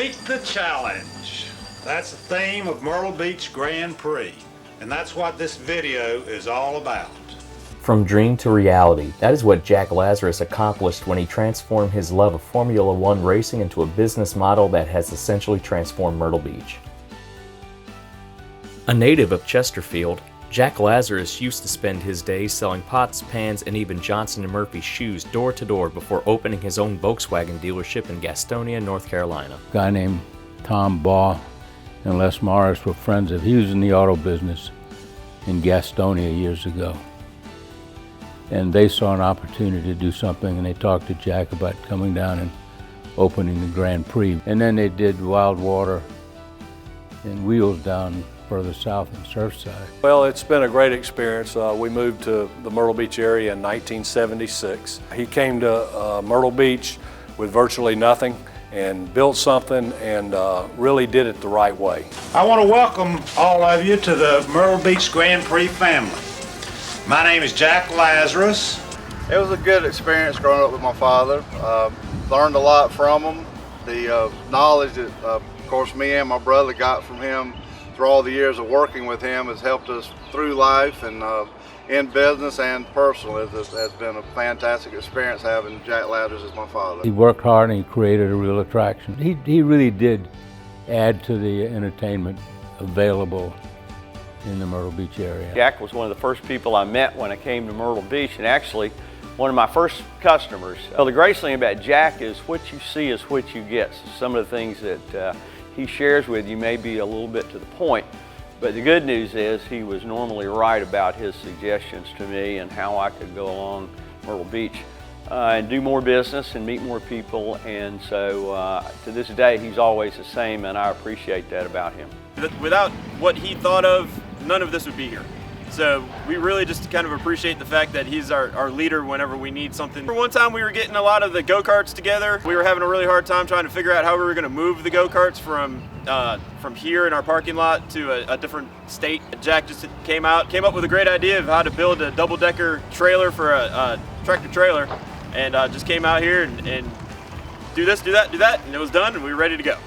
Meet the challenge. That's the theme of Myrtle Beach Grand Prix, and that's what this video is all about. From dream to reality, that is what Jack Lazarus accomplished when he transformed his love of Formula One racing into a business model that has essentially transformed Myrtle Beach. A native of Chesterfield, Jack Lazarus used to spend his days selling pots, pans, and even Johnson & Murphy shoes door to door before opening his own Volkswagen dealership in Gastonia, North Carolina. A guy named Tom Baugh and Les Morris were friends of, he was in the auto business in Gastonia years ago. And they saw an opportunity to do something, and they talked to Jack about coming down and opening the Grand Prix. And then they did Wild Water and Wheels down further south in Surfside. Well, it's been a great experience. We moved to the Myrtle Beach area in 1976. He came to Myrtle Beach with virtually nothing and built something and really did it the right way. I want to welcome all of you to the Myrtle Beach Grand Prix family. My name is Jack Lazarus. It was a good experience growing up with my father. Learned a lot from him. The knowledge that, of course, me and my brother got from him through all the years of working with him has helped us through life and in business and personal. It has been a fantastic experience having Jack Lazarus as my father. He worked hard and he created a real attraction. He really did add to the entertainment available in the Myrtle Beach area. Jack was one of the first people I met when I came to Myrtle Beach, and actually one of my first customers. Well, the great thing about Jack is what you see is what you get. So some of the things that he shares with you may be a little bit to the point, but the good news is he was normally right about his suggestions to me and how I could go along Myrtle Beach and do more business and meet more people. And so to this day, he's always the same, and I appreciate that about him. Without what he thought of, none of this would be here. So we really just kind of appreciate the fact that he's our leader whenever we need something. One time we were getting a lot of the go-karts together. We were having a really hard time trying to figure out how we were going to move the go-karts from here in our parking lot to a different state. Jack just came up with a great idea of how to build a double-decker trailer for a tractor trailer, and just came out here and do this, do that, and it was done, and we were ready to go.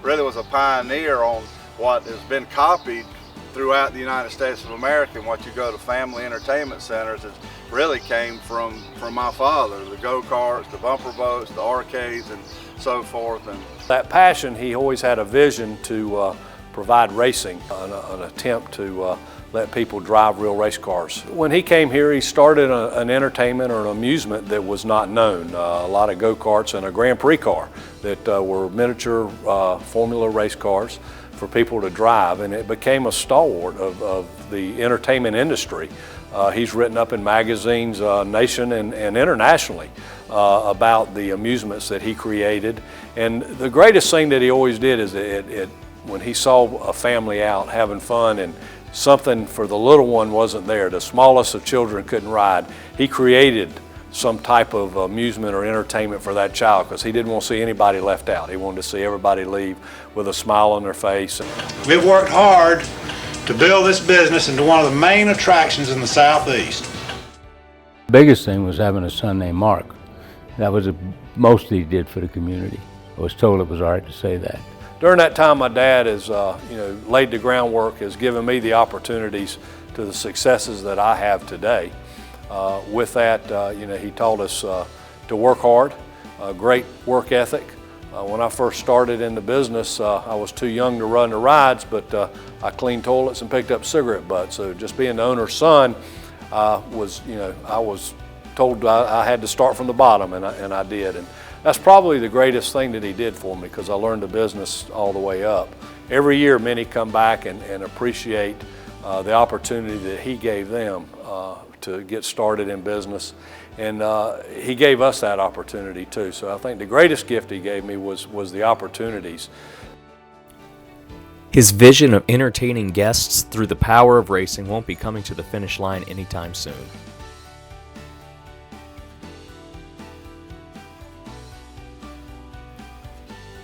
Really was a pioneer on what has been copied throughout the United States of America, and what you go to family entertainment centers, it really came from my father. The go-karts, the bumper boats, the arcades, and so forth. And that passion, he always had a vision to provide racing, an attempt to let people drive real race cars. When he came here, he started an entertainment or an amusement that was not known. A lot of go-karts and a Grand Prix car that were miniature formula race cars for people to drive, and it became a stalwart of the entertainment industry. He's written up in magazines nation and internationally about the amusements that he created. And the greatest thing that he always did is when he saw a family out having fun and something for the little one wasn't there, the smallest of children couldn't ride, he created some type of amusement or entertainment for that child, because he didn't want to see anybody left out. He wanted to see everybody leave with a smile on their face. We've worked hard to build this business into one of the main attractions in the Southeast. The biggest thing was having a son named Mark. That was the most he did for the community. I was told it was all right to say that. During that time, my dad has laid the groundwork, has given me the opportunities to the successes that I have today. With that, he taught us to work hard, great work ethic. When I first started in the business, I was too young to run the rides, but I cleaned toilets and picked up cigarette butts. So just being the owner's son, I was told I had to start from the bottom, and I did. And that's probably the greatest thing that he did for me, because I learned the business all the way up. Every year, many come back and appreciate the opportunity that he gave them to get started in business, and he gave us that opportunity too. So I think the greatest gift he gave me was the opportunities. His vision of entertaining guests through the power of racing won't be coming to the finish line anytime soon.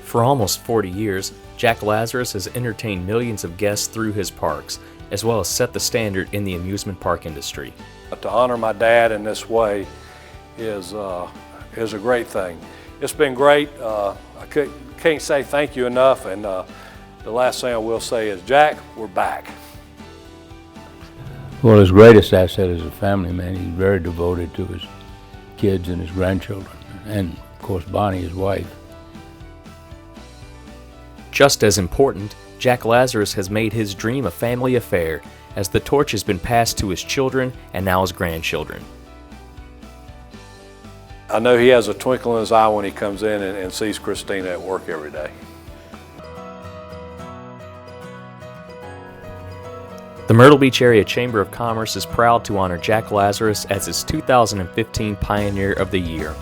For almost 40 years, Jack Lazarus has entertained millions of guests through his parks, as well as set the standard in the amusement park industry. To honor my dad in this way is a great thing. It's been great. I can't say thank you enough, and the last thing I will say is, Jack, we're back. Well, his greatest asset is a family man. He's very devoted to his kids and his grandchildren, and of course Bonnie, his wife. Just as important, Jack Lazarus has made his dream a family affair, as the torch has been passed to his children and now his grandchildren. I know he has a twinkle in his eye when he comes in and sees Christina at work every day. The Myrtle Beach Area Chamber of Commerce is proud to honor Jack Lazarus as its 2015 Pioneer of the Year.